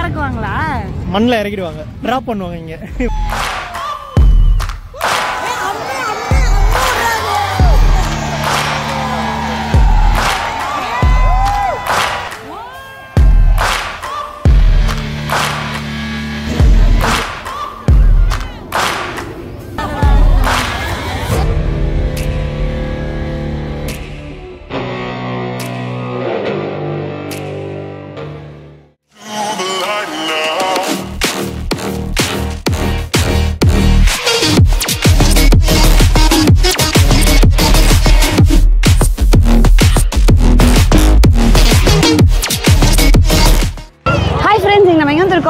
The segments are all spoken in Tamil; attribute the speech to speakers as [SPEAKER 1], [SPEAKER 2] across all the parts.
[SPEAKER 1] இறக்குவாங்களா?
[SPEAKER 2] மண்ணில் இறக்கிடுவாங்க, ட்ராப் பண்ணுவாங்க இங்கே.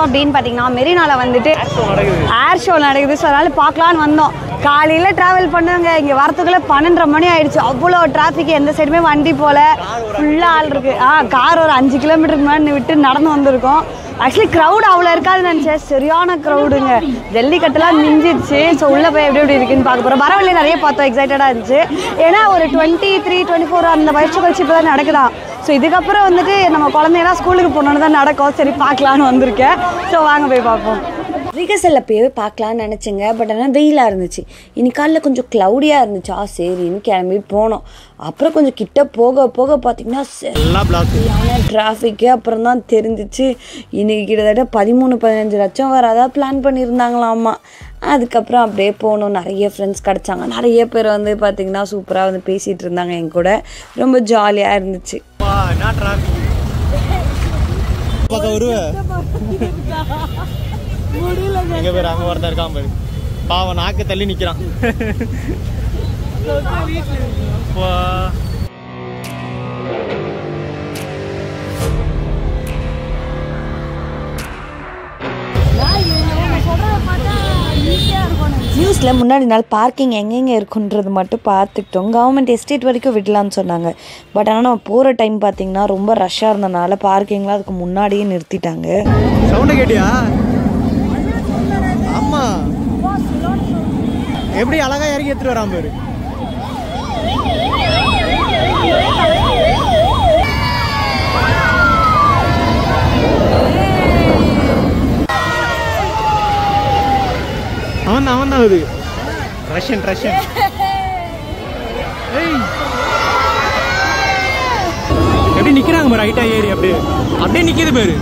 [SPEAKER 1] அப்படின்னு பார்த்தீங்கன்னா மெரினால வந்துட்டு ஏர் ஷோ நடக்குது. ஸோ அதனால பார்க்கலான்னு வந்தோம். காலையில் ட்ராவல் பண்ணுங்க, இங்கே வரத்துக்குள்ளே 12:30 மணி ஆயிடுச்சு. அவ்வளோ டிராஃபிக், எந்த சைடுமே வண்டி போல, ஃபுல்லாக ஆள் இருக்கு. கார் ஒரு 5 கிலோமீட்டருக்கு முன்னாடி விட்டு நடந்து வந்திருக்கோம். ஆக்சுவலி க்ரௌடு அவ்வளோ இருக்காதுன்னு நினச்சேன், சரியான க்ரௌடுங்க. ஜல்லிக்கட்டுலாம் மிஞ்சிடுச்சு. ஸோ உள்ளே போய் எப்படி இருக்குன்னு பார்க்க போகிறோம். வரவழியே நிறைய பார்த்தோம், எக்ஸைட்டடாக இருந்துச்சு. ஏன்னா ஒரு 23, 24 அந்த வருஷம் கழிச்சு இப்போ தான் நடக்குதான். ஸோ இதுக்கப்புறம் வந்துட்டு நம்ம குழந்தையெல்லாம் ஸ்கூலுக்கு போனோன்னு தான் நடக்கும். சரி பார்க்கலான்னு வந்திருக்கேன். ஸோ வாங்க போய் பார்ப்போம்.
[SPEAKER 3] ரிகர்சலில் போய் பார்க்கலான்னு நினச்சிங்க. பட் ஆனால் வெயிலாக இருந்துச்சு. இன்னைக்கு காலையில் கொஞ்சம் க்ளவுடியாக இருந்துச்சா, சரின்னு கிளம்பி போனோம். அப்புறம் கொஞ்சம் கிட்ட போக போக பார்த்திங்கன்னா சரியான டிராஃபிக்கு. அப்புறம் தான் தெரிஞ்சிச்சு இன்றைக்கி கிட்டத்தட்ட 13-15 லட்சம் வராதான் பிளான் பண்ணியிருந்தாங்களாம்மா. அதுக்கப்புறம் அப்படியே போகணும். நிறைய ஃப்ரெண்ட்ஸ் கிடச்சாங்க. நிறைய பேர் வந்து பார்த்திங்கன்னா சூப்பராக வந்து பேசிகிட்டு இருந்தாங்க என் கூட. ரொம்ப ஜாலியாக இருந்துச்சு.
[SPEAKER 2] எங்க பேர் அங்க ஒருத்தர் இருக்கான் பாரு, பாவம் நாக்கு தள்ளி நிக்கிறான்.
[SPEAKER 3] நியூஸில் முன்னாடி நாள் பார்க்கிங் எங்கெங்கே இருக்குன்றது மட்டும் பார்த்துக்கிட்டோம். கவர்மெண்ட் எஸ்டேட் வரைக்கும் விடலான்னு சொன்னாங்க. பட் ஆனால் நம்ம போகிற டைம் பார்த்திங்கன்னா ரொம்ப ரஷ்ஷாக இருந்தனால பார்க்கிங்லாம் அதுக்கு முன்னாடியே நிறுத்திட்டாங்க.
[SPEAKER 2] சவுண்டை கேட்டியா? ஆமா, எப்படி அழகா இறங்கி எடுத்துட்டு வராம பாரு. அவன் தான் அது ரஷ்யன். எப்படி நிக்கிறாங்க பாரு, ஹைட்டா ஏறி அப்படியே நிக்கிது பாரு.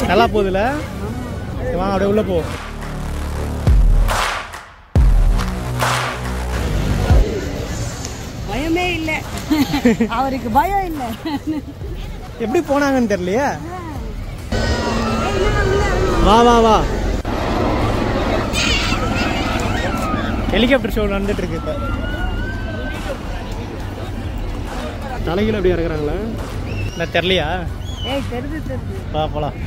[SPEAKER 2] நல்லா போகுதுல, வாங்க அப்படியே உள்ள போ.
[SPEAKER 1] பயமே இல்லை அவருக்கு, பயம் இல்லை.
[SPEAKER 2] எப்படி போனாங்கன்னு தெரியலையே. வா வா வா, ஹெலிகாப்டர் ஷோ நடந்துட்டு இருக்கு. இப்ப தலைகீழ அப்படி இறக்குறாங்களா நான் தெரியலையா?
[SPEAKER 1] தெரியுது.
[SPEAKER 2] வா போலாம்.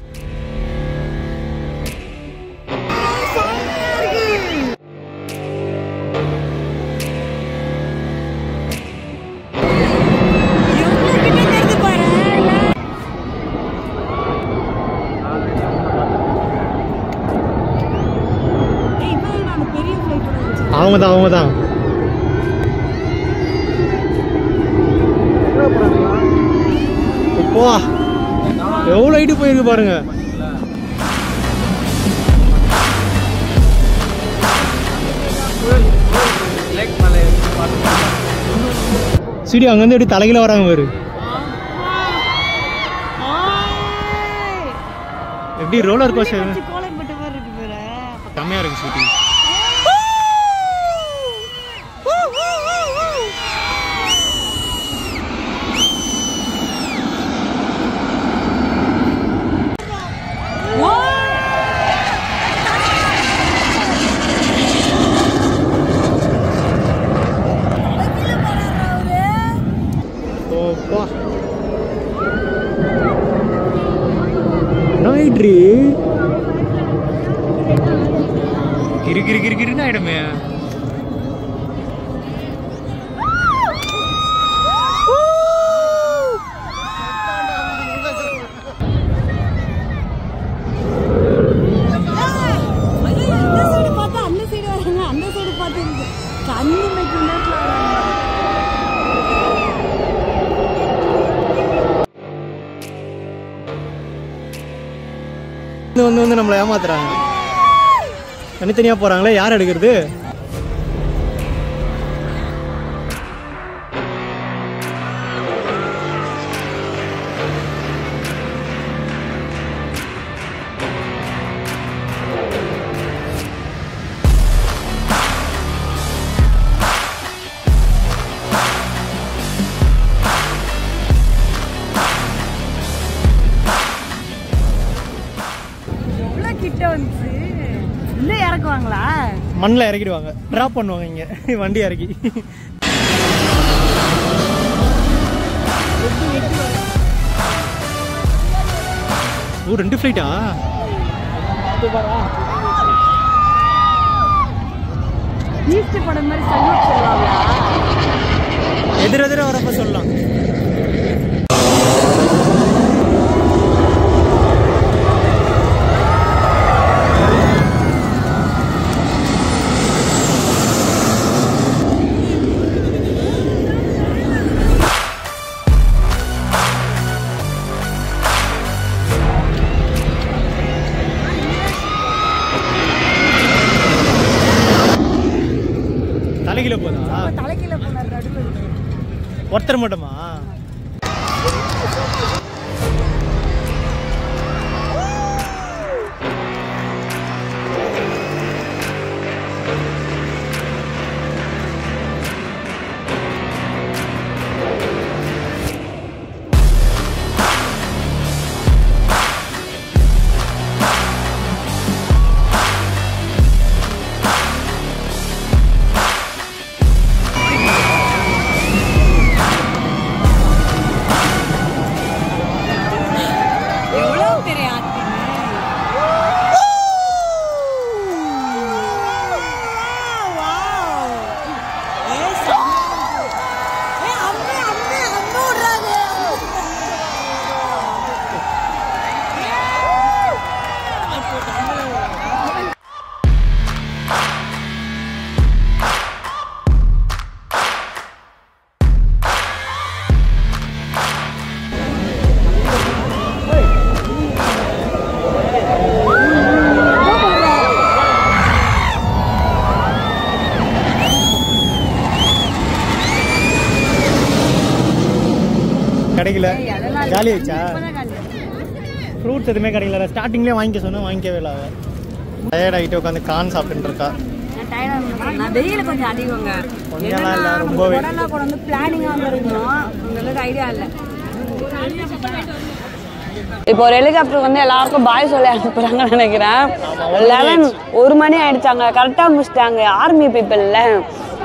[SPEAKER 2] அவங்க தான் இப்போ எவ்வளோ ஹைட்டு போயிருக்கு பாருங்க. சரி, அங்கேருந்து எப்படி தலைகீழ வராங்க பாரு. எப்படி ரோலர் கோஸ்டர்
[SPEAKER 1] கோலம்பட்ட மாதிரி இருக்கு பாரு.
[SPEAKER 2] செம்மையா இருக்கு ஸ்வீட்டி. கிரிகிரின்னு ஆயிடுமே. வந்து நம்மளை ஏமாத்துறாங்க. தனித்தனியா போறாங்களே, யார் எடுக்கிறது? மண்ணில் இறக்கிடுவாங்க, ட்ராப் பண்ணுவாங்க இங்கே வண்டி இறக்கி. ஓ 2 ஃப்ளைட்டா? எதிரெதிர வரப்ப சொல்லலாம். தலைகீழ போதா? தலைகீழ போனாரு நடுவுல. ஒருத்தர் மட்டுமா? கிடைக்கல, காலி ஆயிடுச்சா? ஃப்ரூட்ஸ் எதுவுமே கிடைக்கல. ஸ்டார்டிங்லேயே வாங்கிக்க சொன்னால் வாங்கிக்கவே இல்லை. டயர்ட் ஆகிட்டு உட்காந்து கான் சாப்பிட்டு இருக்கா.
[SPEAKER 1] வெயில கொஞ்சம் அதிகங்க,
[SPEAKER 2] கொஞ்சம் இல்லை, ரொம்பவே
[SPEAKER 1] பிளானிங்காக இருக்கணும். உங்களுக்கு ஐடியா இல்லை. இப்போ ஒரு ஹெலிகாப்டர் வந்து எல்லாருக்கும் பாய் சொல்லி அனுப்புறாங்கன்னு நினைக்கிறேன். 1 மணி ஆயிடுச்சாங்க, கரெக்டாக முடிச்சிட்டாங்க. ஆர்மி பீப்புள்ல.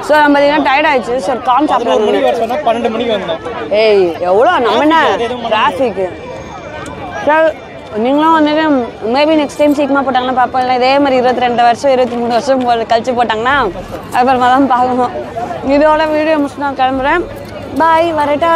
[SPEAKER 1] ஸோ நம்ம பார்த்தீங்கன்னா டயர்ட் ஆயிடுச்சு. சார் கான் சாப்பிட்றாங்க.
[SPEAKER 2] 12 மணிக்கு வந்தோம்.
[SPEAKER 1] ஏய் எவ்வளோ நம்ம என்ன டிராஃபிக்கு. சார் நீங்களும் வந்துட்டு மேபி நெக்ஸ்ட் டைம் சீக்கிரமாக போட்டாங்கன்னா பார்ப்போம். இல்லை இதே மாதிரி 22 வருஷம் 23 வருஷம் கழிச்சு போட்டாங்கன்னா அப்புறமா தான் பார்க்கணும். இதோட வீடியோ முடிச்சு நான் கிளம்புறேன். பாய், வரட்டா?